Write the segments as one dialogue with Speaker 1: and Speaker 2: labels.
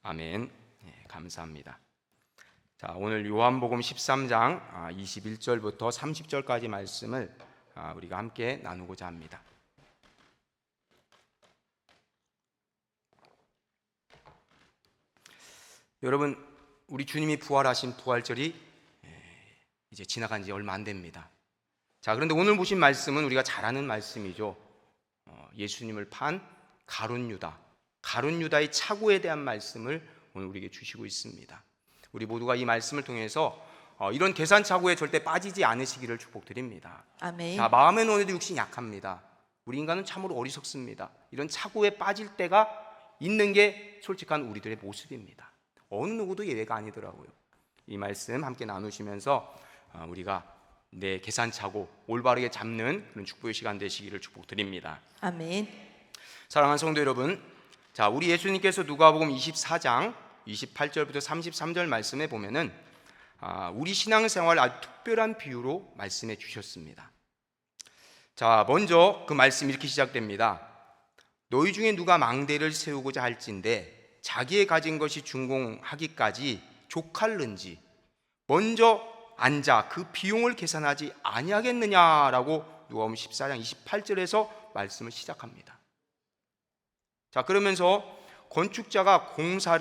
Speaker 1: 아멘. 감사합니다. 자, 오늘 요한복음 13장 21절부터 30절까지 말씀을 우리가 함께 나누고자 합니다. 여러분, 우리 주님이 부활하신 부활절이 이제 지나간 지 얼마 안 됩니다. 자, 그런데 오늘 보신 말씀은 우리가 잘 아는 말씀이죠. 예수님을 판 가룟 유다의 착오에 대한 말씀을 오늘 우리에게 주시고 있습니다. 우리 모두가 이 말씀을 통해서 이런 계산 착오에 절대 빠지지 않으시기를 축복드립니다.
Speaker 2: 아멘.
Speaker 1: 자, 마음의 논에도 육신이 약합니다. 우리 인간은 참으로 어리석습니다. 이런 착오에 빠질 때가 있는 게 솔직한 우리들의 모습입니다. 어느 누구도 예외가 아니더라고요. 이 말씀 함께 나누시면서 우리가 내 계산 착오 올바르게 잡는 그런 축복의 시간 되시기를 축복드립니다.
Speaker 2: 아멘.
Speaker 1: 사랑하는 성도 여러분, 자, 우리 예수님께서 누가복음 24장 28절부터 33절 말씀에 보면은 우리 신앙생활 아주 특별한 비유로 말씀해 주셨습니다. 자, 먼저 그 말씀 이렇게 시작됩니다. 너희 중에 누가 망대를 세우고자 할진대 자기의 가진 것이 준공하기까지 족할는지 먼저 앉아 그 비용을 계산하지 아니하겠느냐라고 누가복음 14장 28절에서 말씀을 시작합니다. 자, 그러면서 건축자가 공사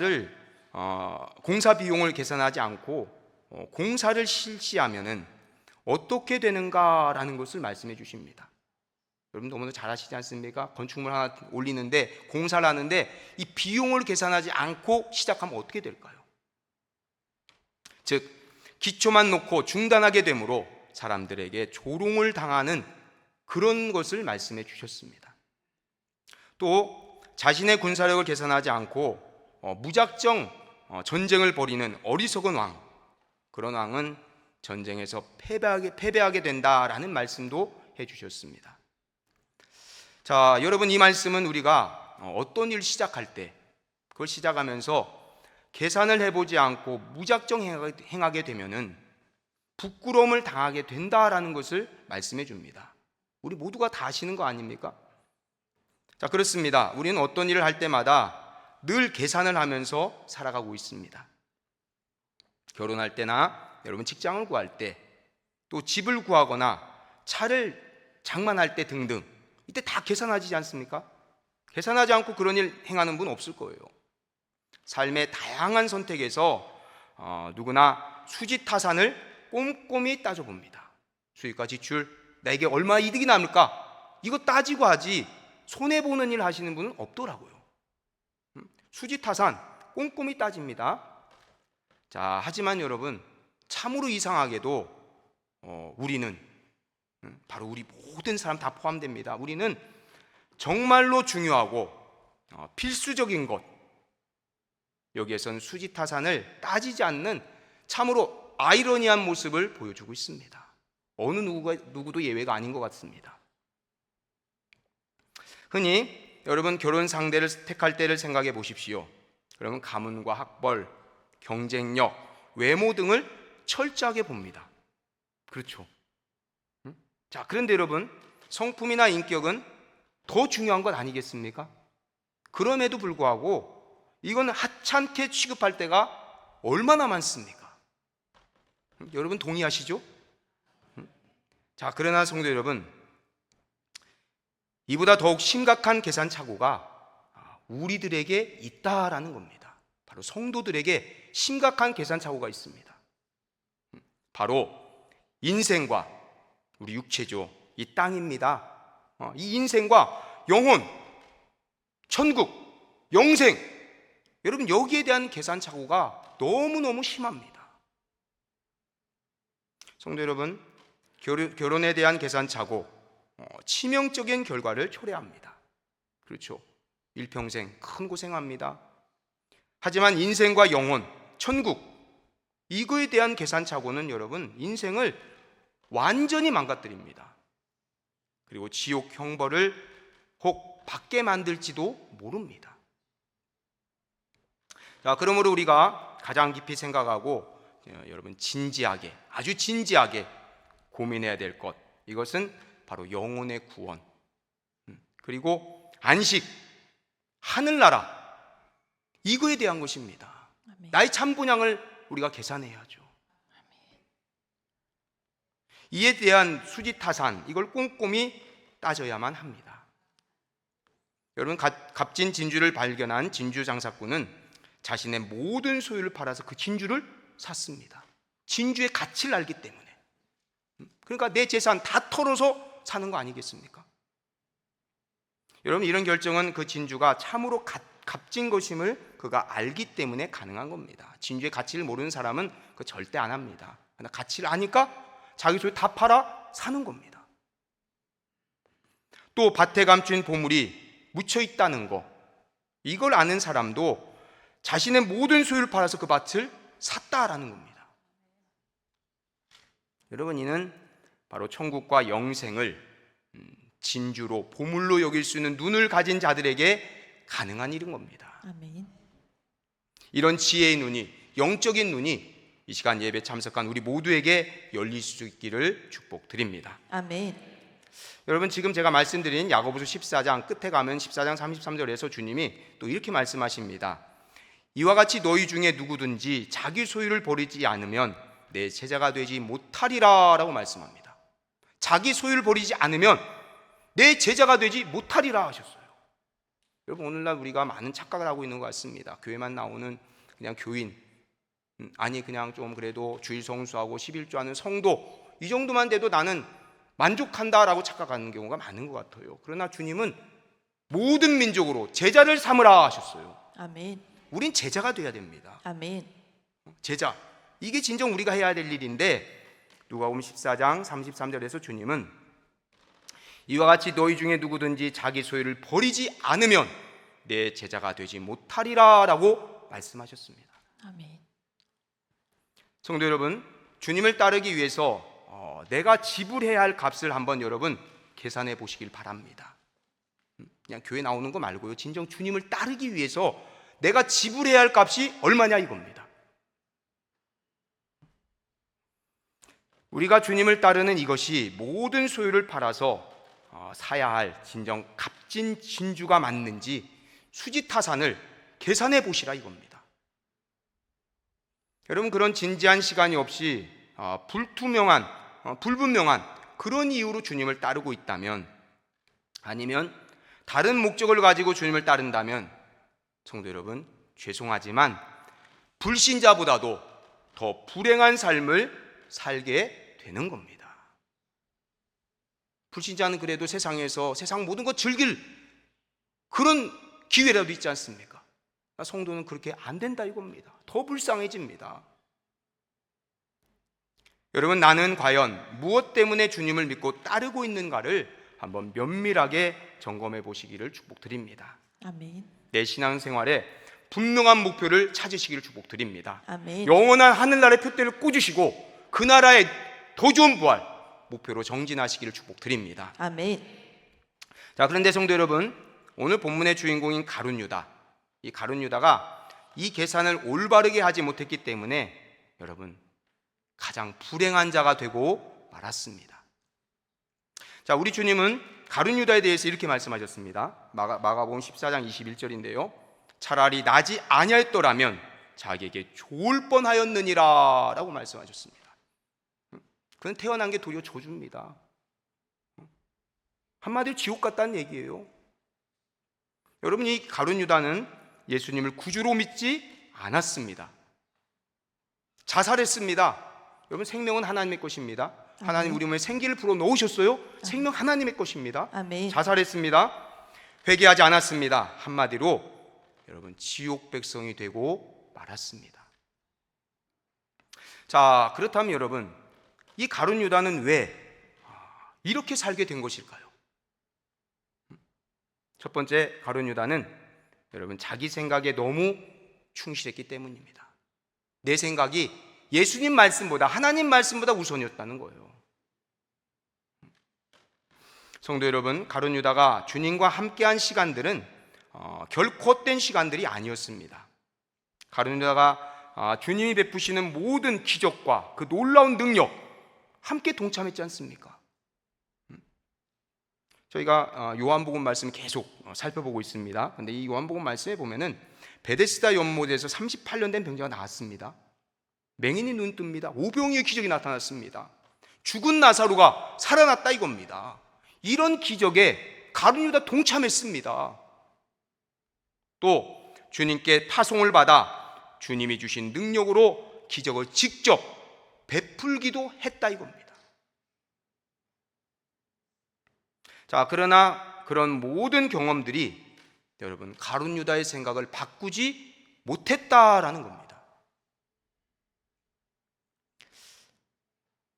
Speaker 1: 비용을 계산하지 않고 공사를 실시하면은 어떻게 되는가라는 것을 말씀해 주십니다. 여러분 너무나 잘 아시지 않습니까? 건축물 하나 올리는데 공사를 하는데 이 비용을 계산하지 않고 시작하면 어떻게 될까요? 즉 기초만 놓고 중단하게 되므로 사람들에게 조롱을 당하는 그런 것을 말씀해 주셨습니다. 또 자신의 군사력을 계산하지 않고 무작정 전쟁을 벌이는 어리석은 왕, 그런 왕은 전쟁에서 패배하게 된다라는 말씀도 해주셨습니다. 자, 여러분 이 말씀은 우리가 어떤 일을 시작할 때 그걸 시작하면서 계산을 해보지 않고 무작정 행하게 되면은 부끄러움을 당하게 된다라는 것을 말씀해 줍니다. 우리 모두가 다 아시는 거 아닙니까? 자, 그렇습니다. 우리는 어떤 일을 할 때마다 늘 계산을 하면서 살아가고 있습니다. 결혼할 때나 여러분 직장을 구할 때, 또 집을 구하거나 차를 장만할 때 등등, 이때 다 계산하지 않습니까? 계산하지 않고 그런 일 행하는 분 없을 거예요. 삶의 다양한 선택에서 누구나 수지타산을 꼼꼼히 따져봅니다. 수익과 지출, 나에게 얼마 이득이 남을까? 이거 따지고 하지 손해보는 일 하시는 분은 없더라고요. 수지타산 꼼꼼히 따집니다. 자, 하지만 여러분 참으로 이상하게도 우리는 바로 우리 모든 사람 다 포함됩니다. 우리는 정말로 중요하고 필수적인 것, 여기에선 수지타산을 따지지 않는 참으로 아이러니한 모습을 보여주고 있습니다. 어느 누구도 예외가 아닌 것 같습니다. 흔히 여러분 결혼 상대를 택할 때를 생각해 보십시오. 그러면 가문과 학벌, 경쟁력, 외모 등을 철저하게 봅니다. 그렇죠? 자, 그런데 여러분 성품이나 인격은 더 중요한 것 아니겠습니까? 그럼에도 불구하고 이건 하찮게 취급할 때가 얼마나 많습니까? 여러분 동의하시죠? 자, 그러나 성도 여러분, 이보다 더욱 심각한 계산 착오가 우리들에게 있다라는 겁니다. 바로 성도들에게 심각한 계산 착오가 있습니다. 바로 인생과 우리 육체죠, 이 땅입니다. 이 인생과 영혼, 천국, 영생, 여러분 여기에 대한 계산 착오가 너무너무 심합니다. 성도 여러분, 결혼에 대한 계산 착오 치명적인 결과를 초래합니다. 그렇죠? 일평생 큰 고생합니다. 하지만 인생과 영혼, 천국, 이거에 대한 계산 착오는 여러분 인생을 완전히 망가뜨립니다. 그리고 지옥 형벌을 혹 받게 만들지도 모릅니다. 자, 그러므로 우리가 가장 깊이 생각하고 여러분 진지하게, 아주 진지하게 고민해야 될 것, 이것은 바로 영혼의 구원, 그리고 안식, 하늘나라, 이거에 대한 것입니다.
Speaker 2: 아멘.
Speaker 1: 나의 참 본향을 우리가 계산해야죠. 이에 대한 수지타산, 이걸 꼼꼼히 따져야만 합니다. 여러분, 값진 진주를 발견한 진주 장사꾼은 자신의 모든 소유를 팔아서 그 진주를 샀습니다. 진주의 가치를 알기 때문에. 그러니까 내 재산 다 털어서 사는 거 아니겠습니까? 여러분, 이런 결정은 그 진주가 참으로 값진 것임을 그가 알기 때문에 가능한 겁니다. 진주의 가치를 모르는 사람은 그 절대 안 합니다. 그러나 가치를 아니까 자기 소유 다 팔아 사는 겁니다. 또 밭에 감춘 보물이 묻혀 있다는 거, 이걸 아는 사람도 자신의 모든 소유를 팔아서 그 밭을 샀다라는 겁니다. 여러분, 이는 바로 천국과 영생을 진주로 보물로 여길 수 있는 눈을 가진 자들에게 가능한 일인 겁니다.
Speaker 2: 아멘.
Speaker 1: 이런 지혜의 눈이, 영적인 눈이 이 시간 예배 참석한 우리 모두에게 열릴 수 있기를 축복드립니다.
Speaker 2: 아멘.
Speaker 1: 여러분, 지금 제가 말씀드린 야고보서 14장 끝에 가면 14장 33절에서 주님이 또 이렇게 말씀하십니다. 이와 같이 너희 중에 누구든지 자기 소유를 버리지 않으면 내 제자가 되지 못하리라 라고 말씀합니다. 자기 소유를 버리지 않으면 내 제자가 되지 못하리라 하셨어요. 여러분, 오늘날 우리가 많은 착각을 하고 있는 것 같습니다. 교회만 나오는 그냥 교인, 아니 그냥 좀 그래도 주일 성수하고 11조하는 성도, 이 정도만 돼도 나는 만족한다라고 착각하는 경우가 많은 것 같아요. 그러나 주님은 모든 민족으로 제자를 삼으라 하셨어요.
Speaker 2: 아멘.
Speaker 1: 우린 제자가 돼야 됩니다.
Speaker 2: 아멘.
Speaker 1: 제자, 이게 진정 우리가 해야 될 일인데, 누가복음 14장 33절에서 주님은 이와 같이 너희 중에 누구든지 자기 소유를 버리지 않으면 내 제자가 되지 못하리라 라고 말씀하셨습니다.
Speaker 2: 아멘.
Speaker 1: 성도 여러분, 주님을 따르기 위해서 내가 지불해야 할 값을 한번 여러분 계산해 보시길 바랍니다. 그냥 교회 나오는 거 말고요, 진정 주님을 따르기 위해서 내가 지불해야 할 값이 얼마냐 이겁니다. 우리가 주님을 따르는 이것이 모든 소유를 팔아서 사야 할 진정 값진 진주가 맞는지 수지타산을 계산해 보시라 이겁니다. 여러분, 그런 진지한 시간이 없이 불분명한 그런 이유로 주님을 따르고 있다면, 아니면 다른 목적을 가지고 주님을 따른다면, 성도 여러분, 죄송하지만 불신자보다도 더 불행한 삶을 살게 되는 겁니다. 불신자는 그래도 세상에서 세상 모든 것 즐길 그런 기회라도 있지 않습니까? 성도는 그렇게 안 된다 이겁니다. 더 불쌍해집니다. 여러분, 나는 과연 무엇 때문에 주님을 믿고 따르고 있는가를 한번 면밀하게 점검해 보시기를 축복드립니다.
Speaker 2: 아멘.
Speaker 1: 내 신앙생활에 분명한 목표를 찾으시기를 축복드립니다.
Speaker 2: 아멘.
Speaker 1: 영원한 하늘나라의 표대를 꽂으시고 그 나라의 더 좋은 부활 목표로 정진하시기를 축복드립니다.
Speaker 2: 아멘.
Speaker 1: 자, 그런데 성도 여러분, 오늘 본문의 주인공인 가룟 유다, 이 가룟 유다가 이 계산을 올바르게 하지 못했기 때문에 여러분 가장 불행한 자가 되고 말았습니다. 자, 우리 주님은 가룟 유다에 대해서 이렇게 말씀하셨습니다. 마가복음 14장 21절인데요. 차라리 나지 아니하였더라면 자기에게 좋을 뻔하였느니라 라고 말씀하셨습니다. 그는 태어난 게 도리어 저주입니다. 한마디로 지옥 같다는 얘기예요. 여러분, 이 가룟 유다는 예수님을 구주로 믿지 않았습니다. 자살했습니다. 여러분, 생명은 하나님의 것입니다. 하나님 우리 몸에 생기를 불어 넣으셨어요. 생명 하나님의 것입니다.
Speaker 2: 아멘.
Speaker 1: 자살했습니다. 회개하지 않았습니다. 한마디로 여러분 지옥 백성이 되고 말았습니다. 자, 그렇다면 여러분, 이 가룟 유다는 왜 이렇게 살게 된 것일까요? 첫 번째, 가룟 유다는 여러분 자기 생각에 너무 충실했기 때문입니다. 내 생각이 예수님 말씀보다, 하나님 말씀보다 우선이었다는 거예요. 성도 여러분, 가룟 유다가 주님과 함께한 시간들은 결코 헛된 시간들이 아니었습니다. 가룟 유다가 주님이 베푸시는 모든 기적과 그 놀라운 능력 함께 동참했지 않습니까? 저희가 요한복음 말씀 계속 살펴보고 있습니다. 근데 이 요한복음 말씀에 보면은 베데스다 연못에서 38년 된 병자가 나왔습니다. 맹인이 눈 뜹니다. 오병이의 기적이 나타났습니다. 죽은 나사로가 살아났다 이겁니다. 이런 기적에 가룟 유다 동참했습니다. 또 주님께 파송을 받아 주님이 주신 능력으로 기적을 직접 베풀기도 했다 이겁니다. 자, 그러나 그런 모든 경험들이 여러분 가룟 유다의 생각을 바꾸지 못했다라는 겁니다.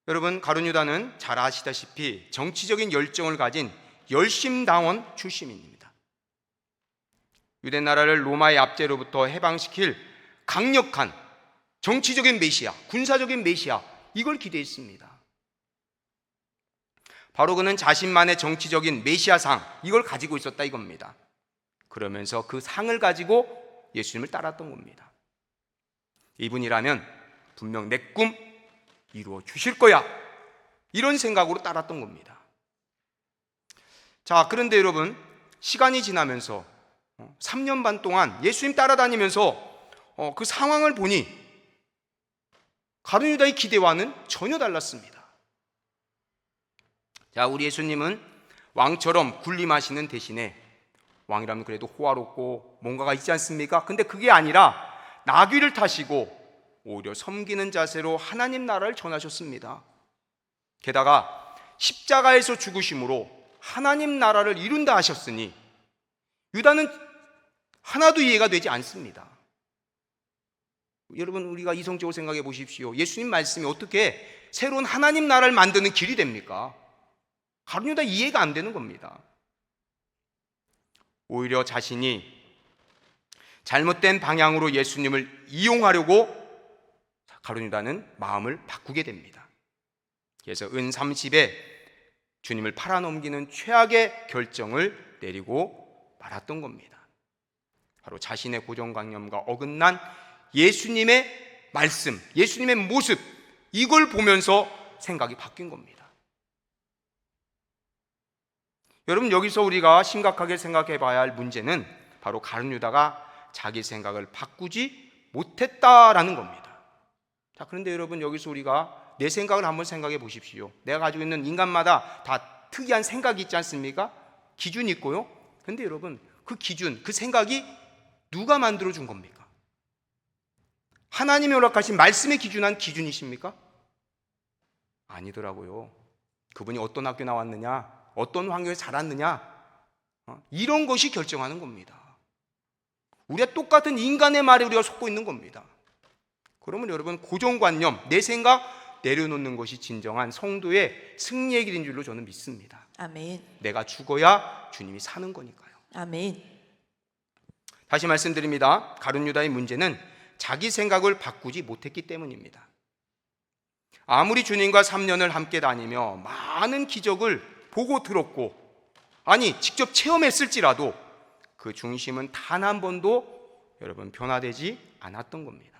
Speaker 1: 여러분, 가룟 유다는 잘 아시다시피 정치적인 열정을 가진 열심당원 출신입니다. 유대 나라를 로마의 압제로부터 해방시킬 강력한 정치적인 메시아, 군사적인 메시아, 이걸 기대했습니다. 바로 그는 자신만의 정치적인 메시아상, 이걸 가지고 있었다 이겁니다. 그러면서 그 상을 가지고 예수님을 따랐던 겁니다. 이분이라면 분명 내 꿈 이루어 주실 거야, 이런 생각으로 따랐던 겁니다. 자, 그런데 여러분, 시간이 지나면서 3년 반 동안 예수님 따라다니면서 그 상황을 보니 가룟 유다의 기대와는 전혀 달랐습니다. 자, 우리 예수님은 왕처럼 군림하시는 대신에, 왕이라면 그래도 호화롭고 뭔가가 있지 않습니까? 근데 그게 아니라 나귀를 타시고 오히려 섬기는 자세로 하나님 나라를 전하셨습니다. 게다가 십자가에서 죽으심으로 하나님 나라를 이룬다 하셨으니 유다는 하나도 이해가 되지 않습니다. 여러분, 우리가 이성적으로 생각해 보십시오. 예수님 말씀이 어떻게 새로운 하나님 나라를 만드는 길이 됩니까? 가룟 유다 이해가 안 되는 겁니다. 오히려 자신이 잘못된 방향으로 예수님을 이용하려고 가룟 유다는 마음을 바꾸게 됩니다. 그래서 은 30에 주님을 팔아넘기는 최악의 결정을 내리고 말았던 겁니다. 바로 자신의 고정관념과 어긋난 예수님의 말씀, 예수님의 모습, 이걸 보면서 생각이 바뀐 겁니다. 여러분, 여기서 우리가 심각하게 생각해 봐야 할 문제는 바로 가룟 유다가 자기 생각을 바꾸지 못했다라는 겁니다. 자, 그런데 여러분, 여기서 우리가 내 생각을 한번 생각해 보십시오. 내가 가지고 있는 인간마다 다 특이한 생각이 있지 않습니까? 기준이 있고요. 그런데 여러분, 그 기준, 그 생각이 누가 만들어 준 겁니까? 하나님이 허락하신 말씀에 기준한 기준이십니까? 아니더라고요. 그분이 어떤 학교 나왔느냐, 어떤 환경에 자랐느냐, 이런 것이 결정하는 겁니다. 우리가 똑같은 인간의 말에 우리가 속고 있는 겁니다. 그러면 여러분, 고정관념, 내 생각 내려놓는 것이 진정한 성도의 승리의 길인 줄로 저는 믿습니다.
Speaker 2: 아멘.
Speaker 1: 내가 죽어야 주님이 사는 거니까요.
Speaker 2: 아멘.
Speaker 1: 다시 말씀드립니다. 가룟 유다의 문제는 자기 생각을 바꾸지 못했기 때문입니다. 아무리 주님과 3년을 함께 다니며 많은 기적을 보고 들었고, 아니 직접 체험했을지라도 그 중심은 단 한 번도 여러분 변화되지 않았던 겁니다.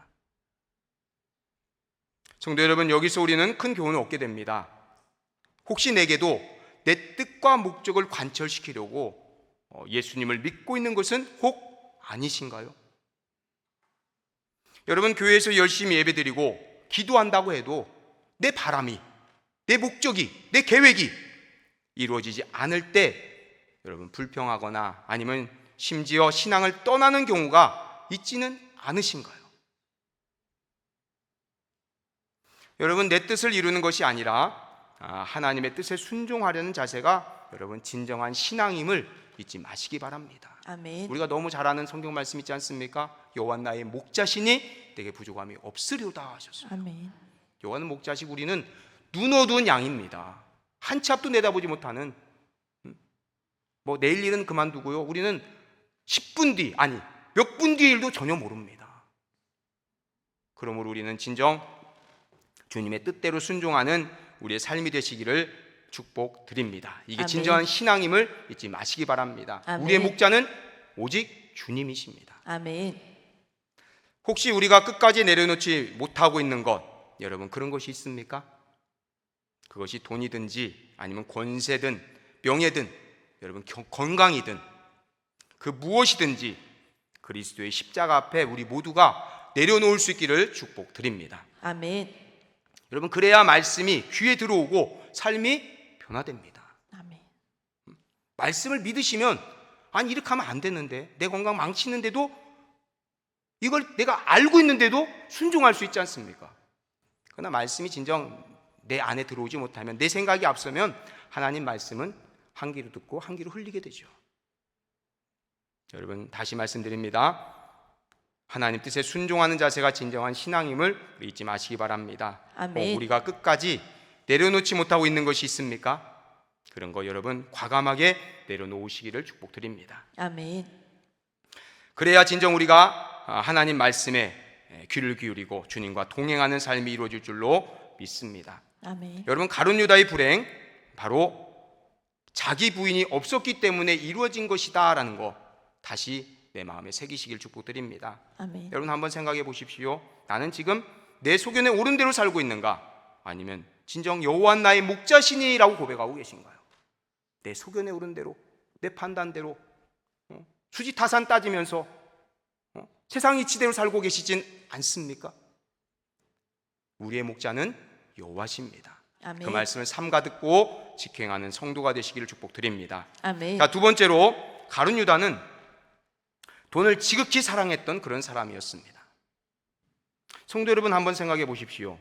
Speaker 1: 성도 여러분, 여기서 우리는 큰 교훈을 얻게 됩니다. 혹시 내게도 내 뜻과 목적을 관철시키려고 예수님을 믿고 있는 것은 혹 아니신가요? 여러분, 교회에서 열심히 예배드리고 기도한다고 해도 내 바람이, 내 목적이, 내 계획이 이루어지지 않을 때 여러분 불평하거나 아니면 심지어 신앙을 떠나는 경우가 있지는 않으신가요? 여러분, 내 뜻을 이루는 것이 아니라 하나님의 뜻에 순종하려는 자세가 여러분 진정한 신앙임을 잊지 마시기 바랍니다.
Speaker 2: 아멘.
Speaker 1: 우리가 너무 잘 아는 성경 말씀 있지 않습니까? 여호와 나의 목자시니 내게 부족함이 없으리로다 하셨어요.
Speaker 2: 아멘.
Speaker 1: 여호와는 목자시고 우리는 눈 어두운 양입니다. 한 치 앞도 내다보지 못하는, 뭐 내일 일은 그만두고요, 우리는 10분 뒤, 아니 몇 분 뒤의 일도 전혀 모릅니다. 그러므로 우리는 진정 주님의 뜻대로 순종하는 우리의 삶이 되시기를 축복드립니다. 이게
Speaker 2: 아멘.
Speaker 1: 진정한 신앙임을 잊지 마시기 바랍니다.
Speaker 2: 아멘.
Speaker 1: 우리의 목자는 오직 주님이십니다.
Speaker 2: 아멘.
Speaker 1: 혹시 우리가 끝까지 내려놓지 못하고 있는 것, 여러분 그런 것이 있습니까? 그것이 돈이든지 아니면 권세든 명예든 여러분 건강이든 그 무엇이든지 그리스도의 십자가 앞에 우리 모두가 내려놓을 수 있기를 축복드립니다.
Speaker 2: 아멘.
Speaker 1: 여러분, 그래야 말씀이 귀에 들어오고 삶이 변화됩니다.
Speaker 2: 아멘.
Speaker 1: 말씀을 믿으시면 아니 이렇게 하면 안 되는데, 내 건강 망치는데도, 이걸 내가 알고 있는데도 순종할 수 있지 않습니까? 그러나 말씀이 진정 내 안에 들어오지 못하면, 내 생각이 앞서면 하나님 말씀은 한 귀로 듣고 한 귀로 흘리게 되죠. 여러분, 다시 말씀드립니다. 하나님 뜻에 순종하는 자세가 진정한 신앙임을 잊지 마시기 바랍니다.
Speaker 2: 아멘.
Speaker 1: 우리가 끝까지 내려놓지 못하고 있는 것이 있습니까? 그런 거 여러분 과감하게 내려놓으시기를 축복드립니다.
Speaker 2: 아멘.
Speaker 1: 그래야 진정 우리가 하나님 말씀에 귀를 기울이고 주님과 동행하는 삶이 이루어질 줄로 믿습니다.
Speaker 2: 아멘.
Speaker 1: 여러분, 가룟 유다의 불행, 바로 자기 부인이 없었기 때문에 이루어진 것이다 라는 거 다시 내 마음에 새기시길 축복드립니다.
Speaker 2: 아멘.
Speaker 1: 여러분, 한번 생각해 보십시오. 나는 지금 내 소견에 옳은 대로 살고 있는가? 아니면 진정 여호와 나의 목자시니라고 고백하고 계신가요? 내 소견에 옳은 대로, 내 판단대로, 수지타산 따지면서 세상 이치대로 살고 계시진 않습니까? 우리의 목자는 여호와십니다.
Speaker 2: 아멘.
Speaker 1: 그 말씀을 삼가 듣고 직행하는 성도가 되시기를 축복드립니다.
Speaker 2: 아멘.
Speaker 1: 자, 두 번째로 가룟 유다는 돈을 지극히 사랑했던 그런 사람이었습니다. 성도 여러분, 한번 생각해 보십시오.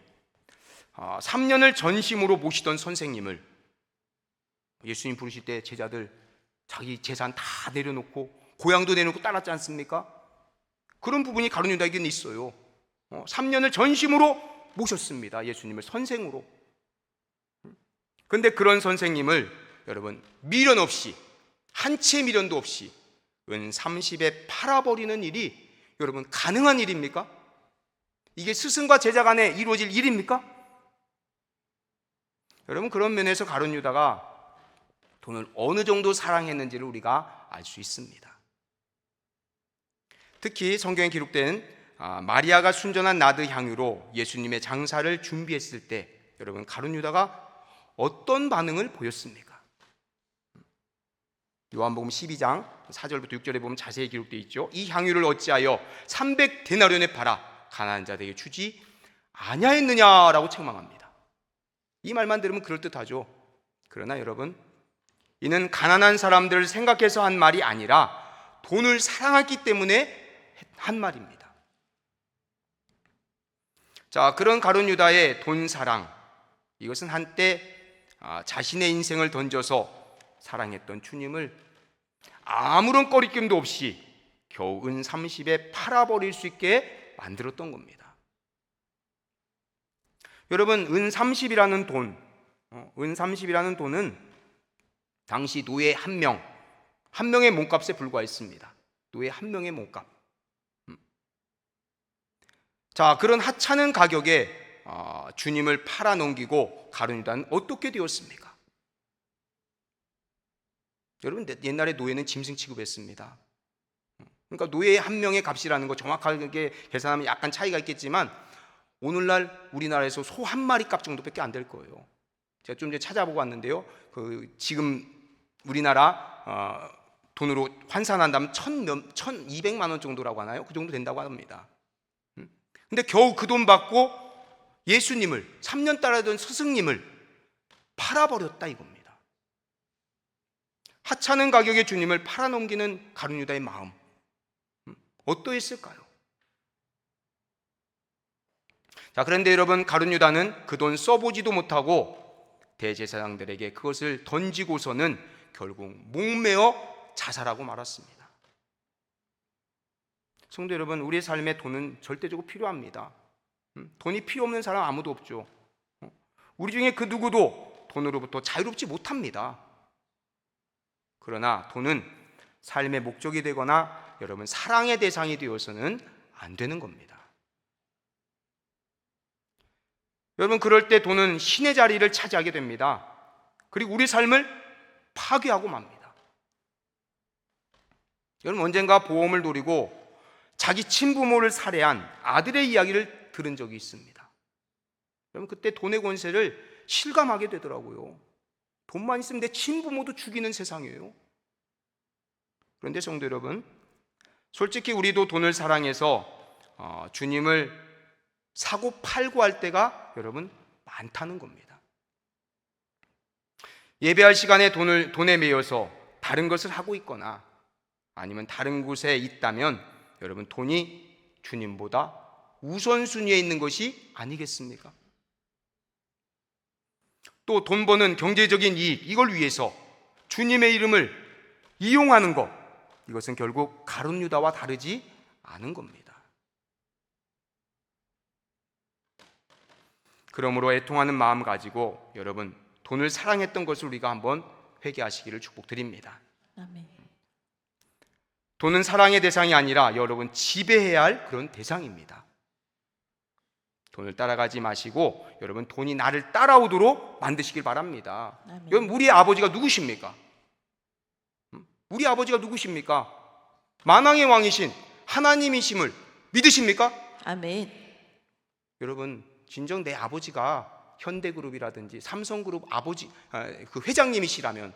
Speaker 1: 3년을 전심으로 모시던 선생님을, 예수님 부르실 때 제자들 자기 재산 다 내려놓고 고향도 내놓고 따랐지 않습니까? 그런 부분이 가룟 유다에게는 있어요. 3년을 전심으로 모셨습니다. 예수님을 선생으로. 그런데 그런 선생님을 여러분 미련 없이, 한 채 미련도 없이 은 30에 팔아버리는 일이 여러분 가능한 일입니까? 이게 스승과 제자 간에 이루어질 일입니까? 여러분, 그런 면에서 가룟 유다가 돈을 어느 정도 사랑했는지를 우리가 알 수 있습니다. 특히 성경에 기록된 마리아가 순전한 나드 향유로 예수님의 장사를 준비했을 때 여러분 가룟 유다가 어떤 반응을 보였습니까? 요한복음 12장 4절부터 6절에 보면 자세히 기록되어 있죠. 이 향유를 어찌하여 300데나리온에 팔아 가난한 자들에게 주지 아니하였느냐라고 책망합니다. 이 말만 들으면 그럴듯하죠. 그러나 여러분, 이는 가난한 사람들을 생각해서 한 말이 아니라 돈을 사랑했기 때문에 한 말입니다. 자, 그런 가룟 유다의 돈 사랑, 이것은 한때 자신의 인생을 던져서 사랑했던 주님을 아무런 꺼리낌도 없이 겨우 은 30에 팔아버릴 수 있게 만들었던 겁니다. 여러분, 은 30이라는 돈, 은 30이라는 돈은 당시 노예 한 명의 몸값에 불과했습니다. 노예 한 명의 몸값. 자, 그런 하찮은 가격에 주님을 팔아넘기고 가룟 유다는 어떻게 되었습니까? 여러분, 옛날에 노예는 짐승 취급했습니다. 그러니까 노예 한 명의 값이라는 거 정확하게 계산하면 약간 차이가 있겠지만 오늘날 우리나라에서 소 한 마리 값 정도밖에 안 될 거예요. 제가 좀 전에 찾아보고 왔는데요, 지금 우리나라 돈으로 환산한다면 1,200만 원 정도라고 하나요? 그 정도 된다고 합니다. 근데 겨우 그 돈 받고 예수님을, 3년 따라던 스승님을 팔아버렸다 이겁니다. 하찮은 가격에 주님을 팔아넘기는 가룟 유다의 마음, 어떠했을까요? 자, 그런데 여러분, 가룟 유다는 그 돈 써보지도 못하고 대제사장들에게 그것을 던지고서는 결국 목매어 자살하고 말았습니다. 성도 여러분, 우리의 삶에 돈은 절대적으로 필요합니다. 돈이 필요 없는 사람 아무도 없죠. 우리 중에 그 누구도 돈으로부터 자유롭지 못합니다. 그러나 돈은 삶의 목적이 되거나 여러분 사랑의 대상이 되어서는 안 되는 겁니다. 여러분, 그럴 때 돈은 신의 자리를 차지하게 됩니다. 그리고 우리 삶을 파괴하고 맙니다. 여러분, 언젠가 보험을 노리고 자기 친부모를 살해한 아들의 이야기를 들은 적이 있습니다. 여러분, 그때 돈의 권세를 실감하게 되더라고요. 돈만 있으면 내 친부모도 죽이는 세상이에요. 그런데 성도 여러분, 솔직히 우리도 돈을 사랑해서 주님을 사고 팔고 할 때가 여러분 많다는 겁니다. 예배할 시간에 돈에 매여서 다른 것을 하고 있거나 아니면 다른 곳에 있다면 여러분 돈이 주님보다 우선순위에 있는 것이 아니겠습니까? 또 돈 버는 경제적인 이익, 이걸 위해서 주님의 이름을 이용하는 것, 이것은 결국 가룟 유다와 다르지 않은 겁니다. 그러므로 애통하는 마음 가지고 여러분 돈을 사랑했던 것을 우리가 한번 회개하시기를 축복드립니다.
Speaker 2: 아멘.
Speaker 1: 돈은 사랑의 대상이 아니라 여러분 지배해야 할 그런 대상입니다. 돈을 따라가지 마시고 여러분 돈이 나를 따라오도록 만드시길 바랍니다.
Speaker 2: 아멘.
Speaker 1: 여러분 우리 아버지가 누구십니까? 우리 아버지가 누구십니까? 만왕의 왕이신 하나님이심을 믿으십니까?
Speaker 2: 아멘.
Speaker 1: 여러분 진정 내 아버지가 현대그룹이라든지 삼성그룹 아버지 그 회장님이시라면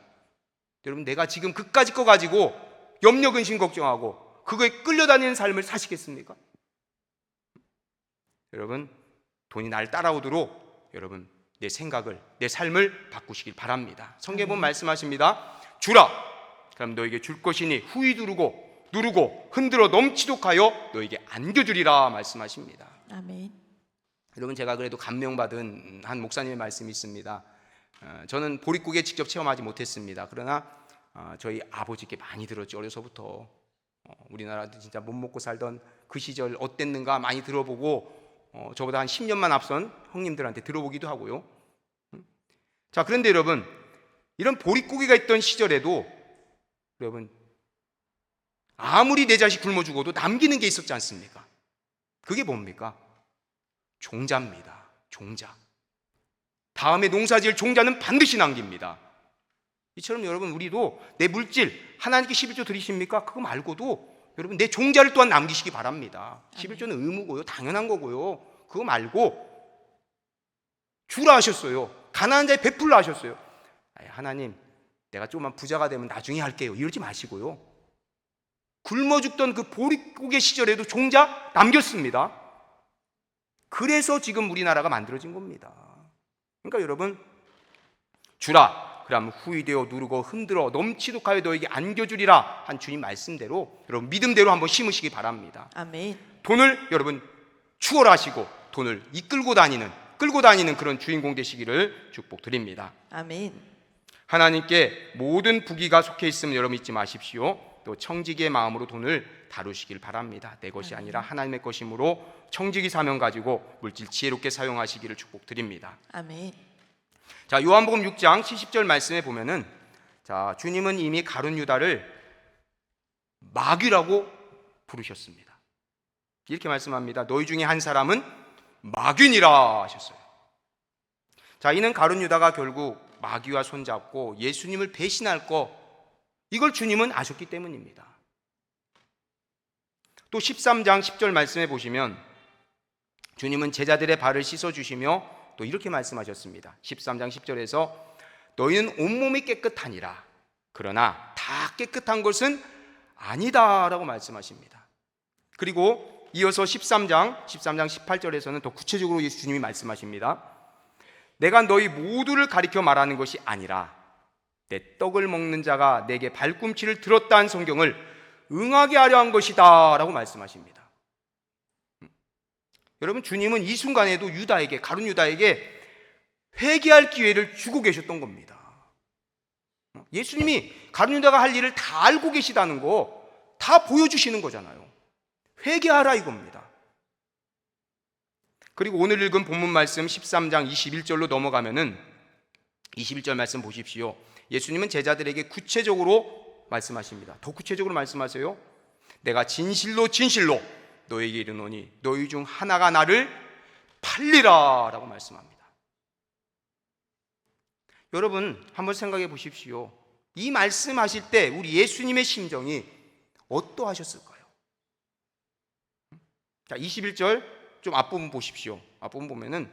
Speaker 1: 여러분 내가 지금 그까짓 거 가지고 염려 근심 걱정하고 그거에 끌려다니는 삶을 사시겠습니까? 여러분 돈이 날 따라오도록 여러분 내 생각을 내 삶을 바꾸시길 바랍니다. 성경에 보면 말씀하십니다. 주라 그럼 너에게 줄 것이니 후히 누르고 흔들어 넘치도록 하여 너에게 안겨주리라 말씀하십니다.
Speaker 2: 아멘.
Speaker 1: 여러분 제가 그래도 감명받은 한 목사님의 말씀이 있습니다. 저는 보릿고개 직접 체험하지 못했습니다. 그러나 저희 아버지께 많이 들었죠. 어려서부터 우리나라도 진짜 못 먹고 살던 그 시절 어땠는가 많이 들어보고 저보다 한 10년만 앞선 형님들한테 들어보기도 하고요. 자, 그런데 여러분 이런 보릿고개가 있던 시절에도 여러분 아무리 내 자식 굶어 죽어도 남기는 게 있었지 않습니까? 그게 뭡니까? 종자입니다. 종자. 다음에 농사지을 종자는 반드시 남깁니다. 이처럼 여러분 우리도 내 물질 하나님께 11조 드리십니까? 그거 말고도 여러분 내 종자를 또한 남기시기 바랍니다. 11조는 의무고요. 당연한 거고요. 그거 말고 주라 하셨어요. 가난한 자에 베풀라 하셨어요. 하나님 내가 조금만 부자가 되면 나중에 할게요. 이러지 마시고요. 굶어 죽던 그 보릿고개 시절에도 종자 남겼습니다. 그래서 지금 우리나라가 만들어진 겁니다. 그러니까 여러분 주라 그럼 후히 되어 누르고 흔들어 넘치도록 하여 너에게 안겨주리라 한 주님 말씀대로 여러분 믿음대로 한번 심으시기 바랍니다.
Speaker 2: 아멘.
Speaker 1: 돈을 여러분 추월하시고 돈을 끌고 다니는 그런 주인공 되시기를 축복드립니다.
Speaker 2: 아멘.
Speaker 1: 하나님께 모든 부귀가 속해 있음을 여러분 잊지 마십시오. 또 청지기의 마음으로 돈을 다루시길 바랍니다. 내 것이 아니라 하나님의 것이므로 청지기 사명 가지고 물질 지혜롭게 사용하시기를 축복드립니다.
Speaker 2: 아멘.
Speaker 1: 자, 요한복음 6장 70절 말씀에 보면은 자, 주님은 이미 가룟 유다를 마귀라고 부르셨습니다. 이렇게 말씀합니다. 너희 중에 한 사람은 마귀니라 하셨어요. 자, 이는 가룟 유다가 결국 마귀와 손잡고 예수님을 배신할 거 이걸 주님은 아셨기 때문입니다. 또 13장 10절 말씀해 보시면 주님은 제자들의 발을 씻어주시며 또 이렇게 말씀하셨습니다. 13장 10절에서 너희는 온몸이 깨끗하니라 그러나 다 깨끗한 것은 아니다 라고 말씀하십니다. 그리고 이어서 13장 18절에서는 더 구체적으로 주님이 말씀하십니다. 내가 너희 모두를 가리켜 말하는 것이 아니라 내 떡을 먹는 자가 내게 발꿈치를 들었다는 성경을 응하게 하려 한 것이다 라고 말씀하십니다. 여러분 주님은 이 순간에도 가룟 유다에게 회개할 기회를 주고 계셨던 겁니다. 예수님이 가룟 유다가 할 일을 다 알고 계시다는 거 다 보여주시는 거잖아요. 회개하라 이겁니다. 그리고 오늘 읽은 본문 말씀 13장 21절로 넘어가면은 21절 말씀 보십시오. 예수님은 제자들에게 구체적으로 말씀하십니다. 더 구체적으로 말씀하세요. 내가 진실로 너에게 이르노니 너희 중 하나가 나를 팔리라 라고 말씀합니다. 여러분 한번 생각해 보십시오. 이 말씀하실 때 우리 예수님의 심정이 어떠하셨을까요? 자, 21절 좀 앞부분 보십시오. 앞부분 보면은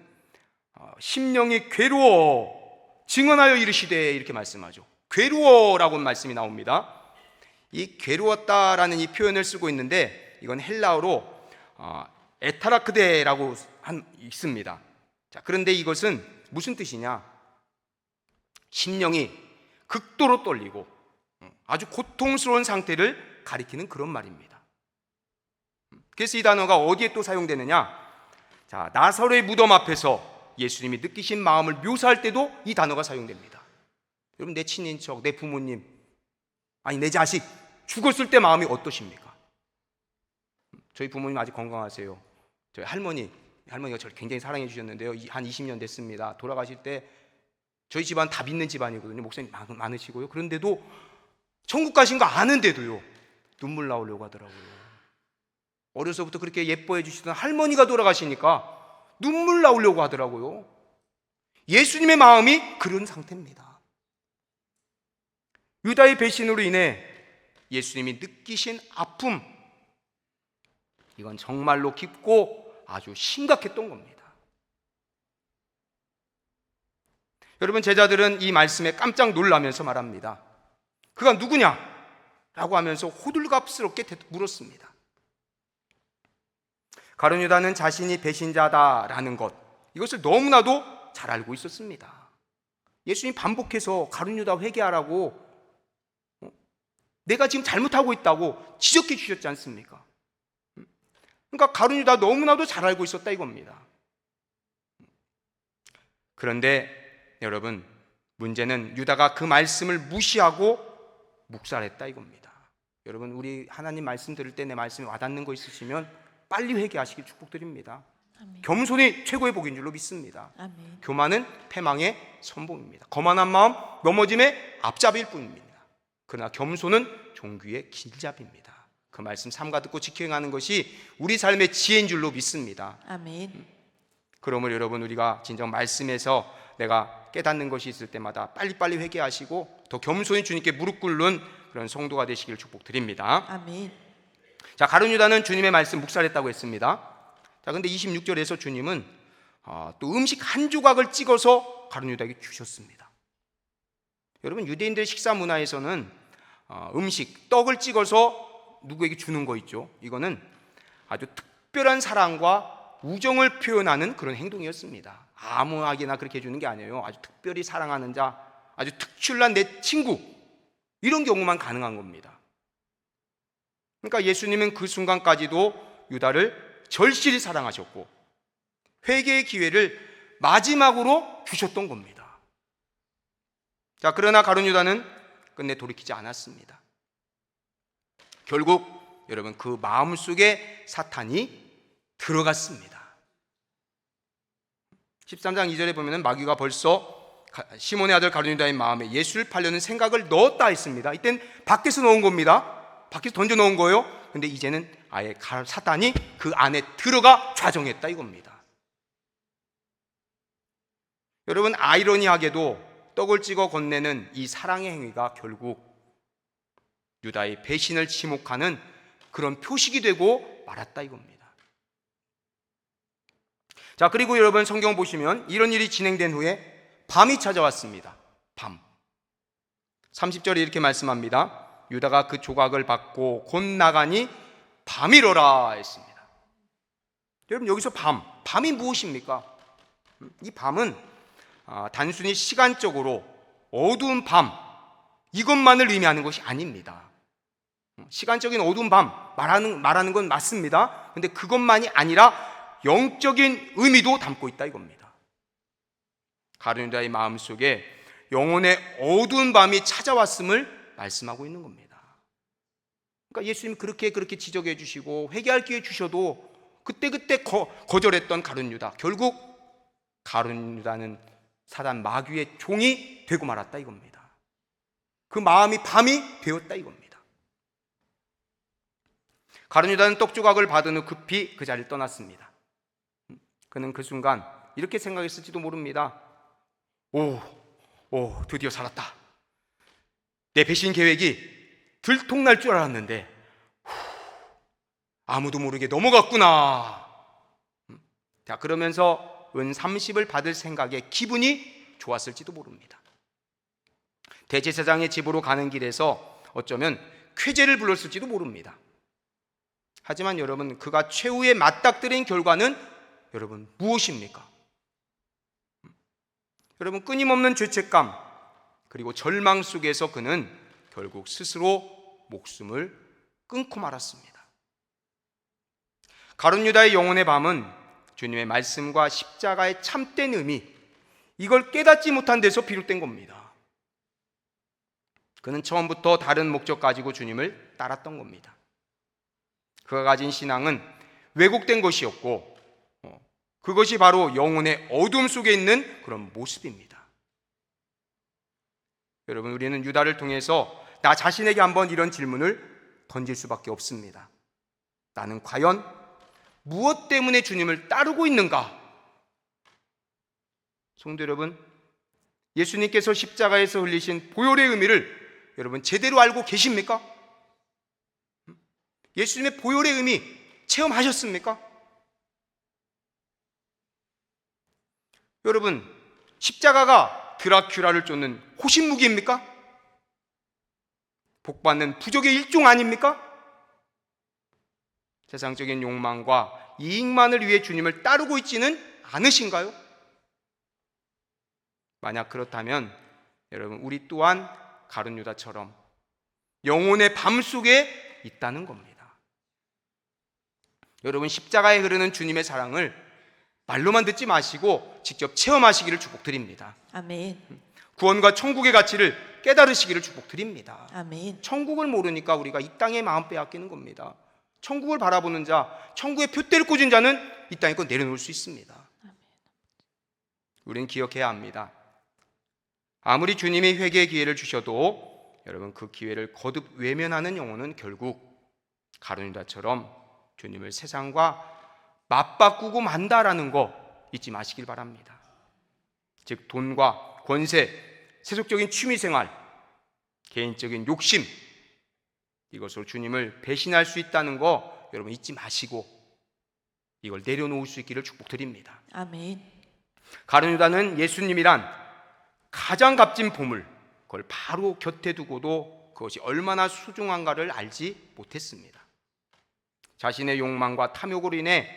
Speaker 1: 심령이 괴로워 증언하여 이르시되 이렇게 말씀하죠. 괴로워라고 말씀이 나옵니다. 이 괴로웠다라는 이 표현을 쓰고 있는데 이건 헬라어로 에타라크데라고 있습니다. 자, 그런데 이것은 무슨 뜻이냐? 심령이 극도로 떨리고 아주 고통스러운 상태를 가리키는 그런 말입니다. 그래서 이 단어가 어디에 또 사용되느냐? 자, 나사로의 무덤 앞에서 예수님이 느끼신 마음을 묘사할 때도 이 단어가 사용됩니다. 여러분, 내 친인척, 내 부모님, 아니 내 자식 죽었을 때 마음이 어떠십니까? 저희 부모님 아직 건강하세요. 저희 할머니가 저를 굉장히 사랑해 주셨는데요. 한 20년 됐습니다. 돌아가실 때 저희 집안 다 믿는 집안이거든요. 목사님 많으시고요. 그런데도 천국 가신 거 아는데도요, 눈물 나오려고 하더라고요. 어려서부터 그렇게 예뻐해 주시던 할머니가 돌아가시니까 눈물 나오려고 하더라고요. 예수님의 마음이 그런 상태입니다. 유다의 배신으로 인해 예수님이 느끼신 아픔, 이건 정말로 깊고 아주 심각했던 겁니다. 여러분, 제자들은 이 말씀에 깜짝 놀라면서 말합니다. 그가 누구냐? 라고 하면서 호들갑스럽게 물었습니다. 가룟 유다는 자신이 배신자다라는 것, 이것을 너무나도 잘 알고 있었습니다. 예수님 반복해서 가룟 유다 회개하라고, 내가 지금 잘못하고 있다고 지적해 주셨지 않습니까? 그러니까 가룟 유다 너무나도 잘 알고 있었다 이겁니다. 그런데 여러분, 문제는 유다가 그 말씀을 무시하고 묵살했다 이겁니다. 여러분, 우리 하나님 말씀 들을 때 내 말씀이 와닿는 거 있으시면 빨리 회개하시길 축복드립니다.
Speaker 2: 아멘.
Speaker 1: 겸손이 최고의 복인 줄로 믿습니다.
Speaker 2: 아멘.
Speaker 1: 교만은 패망의 선봉입니다. 거만한 마음 넘어짐의 앞잡이일 뿐입니다. 그러나 겸손은 종귀의 길잡이입니다. 그 말씀 삼가 듣고 지켜 행하는 것이 우리 삶의 지혜인 줄로 믿습니다.
Speaker 2: 아멘.
Speaker 1: 그러므로 여러분, 우리가 진정 말씀에서 내가 깨닫는 것이 있을 때마다 빨리빨리 회개하시고 더 겸손히 주님께 무릎 꿇는 그런 성도가 되시길 축복드립니다.
Speaker 2: 아멘.
Speaker 1: 자, 가룟 유다는 주님의 말씀 묵살했다고 했습니다. 자, 근데 26절에서 주님은 또 음식 한 조각을 찍어서 가룟 유다에게 주셨습니다. 여러분, 유대인들의 식사 문화에서는 음식, 떡을 찍어서 누구에게 주는 거 있죠. 이거는 아주 특별한 사랑과 우정을 표현하는 그런 행동이었습니다. 아무하게나 그렇게 해주는 게 아니에요. 아주 특별히 사랑하는 자, 아주 특출난 내 친구, 이런 경우만 가능한 겁니다. 그러니까 예수님은 그 순간까지도 유다를 절실히 사랑하셨고 회개의 기회를 마지막으로 주셨던 겁니다. 자, 그러나 가룟 유다는 끝내 돌이키지 않았습니다. 결국 여러분, 그 마음속에 사탄이 들어갔습니다. 13장 2절에 보면 마귀가 벌써 시몬의 아들 가룟 유다의 마음에 예수를 팔려는 생각을 넣었다 했습니다. 이땐 밖에서 넣은 겁니다. 밖에서 던져 넣은 거예요. 근데 이제는 아예 사탄이 그 안에 들어가 좌정했다 이겁니다. 여러분, 아이러니하게도 떡을 찍어 건네는 이 사랑의 행위가 결국 유다의 배신을 지목하는 그런 표식이 되고 말았다 이겁니다. 자, 그리고 여러분, 성경 보시면 이런 일이 진행된 후에 밤이 찾아왔습니다. 밤. 30절에 이렇게 말씀합니다. 유다가 그 조각을 받고 곧 나가니 밤이러라 했습니다. 여러분, 여기서 밤이 무엇입니까? 이 밤은 단순히 시간적으로 어두운 밤, 이것만을 의미하는 것이 아닙니다. 시간적인 어두운 밤 말하는 건 맞습니다. 근데 그것만이 아니라 영적인 의미도 담고 있다 이겁니다. 가룟 유다의 마음속에 영혼의 어두운 밤이 찾아왔음을 말씀하고 있는 겁니다. 그러니까 예수님이 그렇게 지적해 주시고 회개할 기회 주셔도 그때 거절했던 가룟 유다, 결국 가룟 유다는 사단 마귀의 종이 되고 말았다 이겁니다. 그 마음이 밤이 되었다 이겁니다. 가룟 유다는 떡 조각을 받은 후 급히 그 자리를 떠났습니다. 그는 그 순간 이렇게 생각했을지도 모릅니다. 오, 드디어 살았다. 내 배신 계획이 들통날 줄 알았는데 아무도 모르게 넘어갔구나. 자, 그러면서 은 30을 받을 생각에 기분이 좋았을지도 모릅니다. 대제사장의 집으로 가는 길에서 어쩌면 쾌재를 불렀을지도 모릅니다. 하지만 여러분, 그가 최후에 맞닥뜨린 결과는 여러분 무엇입니까? 여러분, 끊임없는 죄책감 그리고 절망 속에서 그는 결국 스스로 목숨을 끊고 말았습니다. 가룟 유다의 영혼의 밤은 주님의 말씀과 십자가의 참된 의미, 이걸 깨닫지 못한 데서 비롯된 겁니다. 그는 처음부터 다른 목적 가지고 주님을 따랐던 겁니다. 그가 가진 신앙은 왜곡된 것이었고, 그것이 바로 영혼의 어둠 속에 있는 그런 모습입니다. 여러분, 우리는 유다를 통해서 나 자신에게 한번 이런 질문을 던질 수밖에 없습니다. 나는 과연 무엇 때문에 주님을 따르고 있는가? 성도 여러분, 예수님께서 십자가에서 흘리신 보혈의 의미를 여러분 제대로 알고 계십니까? 예수님의 보혈의 의미 체험하셨습니까? 여러분, 십자가가 드라큘라를 쫓는 호신무기입니까? 복받는 부족의 일종 아닙니까? 세상적인 욕망과 이익만을 위해 주님을 따르고 있지는 않으신가요? 만약 그렇다면 여러분, 우리 또한 가룟 유다처럼 영혼의 밤 속에 있다는 겁니다. 여러분, 십자가에 흐르는 주님의 사랑을 말로만 듣지 마시고 직접 체험하시기를 축복드립니다.
Speaker 2: 아멘.
Speaker 1: 구원과 천국의 가치를 깨달으시기를 축복드립니다.
Speaker 2: 아멘.
Speaker 1: 천국을 모르니까 우리가 이 땅에 마음 빼앗기는 겁니다. 천국을 바라보는 자, 천국의 표대를 꽂은 자는 이 땅에 거 내려놓을 수 있습니다. 우리는 기억해야 합니다. 아무리 주님이 회개의 기회를 주셔도 여러분, 그 기회를 거듭 외면하는 영혼은 결국 가룟 유다처럼 주님을 세상과 맞바꾸고 만다라는 거 잊지 마시길 바랍니다. 즉, 돈과 권세, 세속적인 취미생활, 개인적인 욕심, 이것으로 주님을 배신할 수 있다는 거 여러분 잊지 마시고 이걸 내려놓을 수 있기를 축복드립니다.
Speaker 2: 아멘.
Speaker 1: 가룟 유다는 예수님이란 가장 값진 보물, 그걸 바로 곁에 두고도 그것이 얼마나 소중한가를 알지 못했습니다. 자신의 욕망과 탐욕으로 인해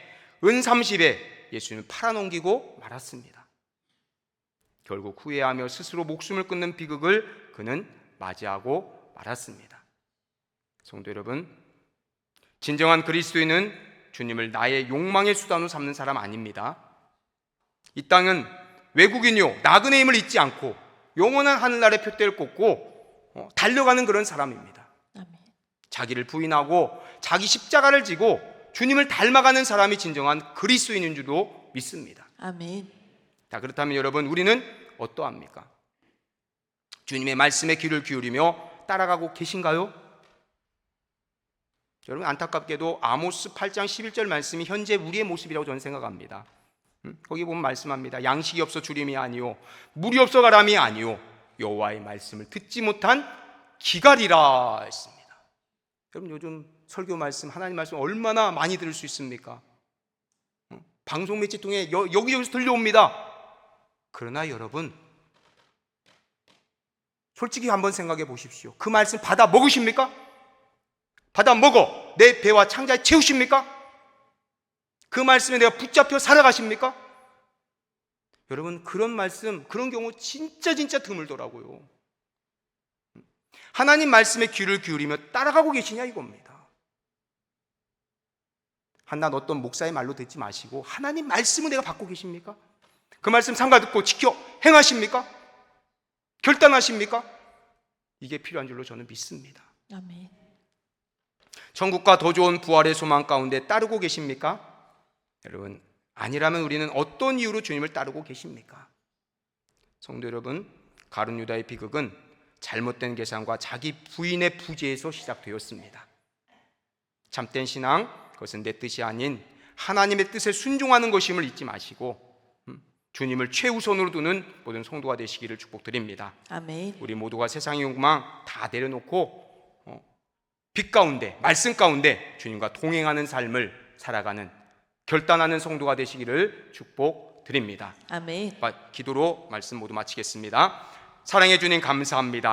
Speaker 1: 은 30에 예수님을 팔아넘기고 말았습니다. 결국 후회하며 스스로 목숨을 끊는 비극을 그는 맞이하고 말았습니다. 성도 여러분, 진정한 그리스도인은 주님을 나의 욕망의 수단으로 삼는 사람 아닙니다. 이 땅은 외국인요 나그네 힘을 잊지 않고 영원한 하늘나라의 표대를 꽂고 달려가는 그런 사람입니다.
Speaker 2: 아멘.
Speaker 1: 자기를 부인하고 자기 십자가를 지고 주님을 닮아가는 사람이 진정한 그리스도인인 줄도 믿습니다.
Speaker 2: 아멘.
Speaker 1: 자, 그렇다면 여러분, 우리는 어떠합니까? 주님의 말씀에 귀를 기울이며 따라가고 계신가요? 여러분, 안타깝게도 아모스 8장 11절 말씀이 현재 우리의 모습이라고 저는 생각합니다. 거기 보면 말씀합니다. 양식이 없어 주림이 아니요 물이 없어 가람이 아니요 여호와의 말씀을 듣지 못한 기갈이라 했습니다. 여러분, 요즘 설교 말씀, 하나님 말씀 얼마나 많이 들을 수 있습니까? 방송 매체 통해 여기저기서 들려옵니다. 그러나 여러분, 솔직히 한번 생각해 보십시오. 그 말씀 받아 먹으십니까? 받아 먹어 내 배와 창자에 채우십니까? 그 말씀에 내가 붙잡혀 살아가십니까? 여러분, 그런 말씀, 그런 경우 진짜 드물더라고요. 하나님 말씀에 귀를 기울이며 따라가고 계시냐 이겁니다. 한낱 어떤 목사의 말로 듣지 마시고 하나님 말씀을 내가 받고 계십니까? 그 말씀 삼가 듣고 지켜 행하십니까? 결단하십니까? 이게 필요한 줄로 저는 믿습니다.
Speaker 2: 아멘.
Speaker 1: 천국과 더 좋은 부활의 소망 가운데 따르고 계십니까? 여러분, 아니라면 우리는 어떤 이유로 주님을 따르고 계십니까? 성도 여러분, 가룟 유다의 비극은 잘못된 계산과 자기 부인의 부재에서 시작되었습니다. 참된 신앙, 그것은 내 뜻이 아닌 하나님의 뜻에 순종하는 것임을 잊지 마시고 주님을 최우선으로 두는 모든 성도가 되시기를 축복드립니다.
Speaker 2: 아멘.
Speaker 1: 우리 모두가 세상의 욕망 다 내려놓고 빛 가운데, 말씀 가운데 주님과 동행하는 삶을 살아가는, 결단하는 성도가 되시기를 축복드립니다.
Speaker 2: 아멘.
Speaker 1: 기도로 말씀 모두 마치겠습니다. 사랑해 주님 감사합니다.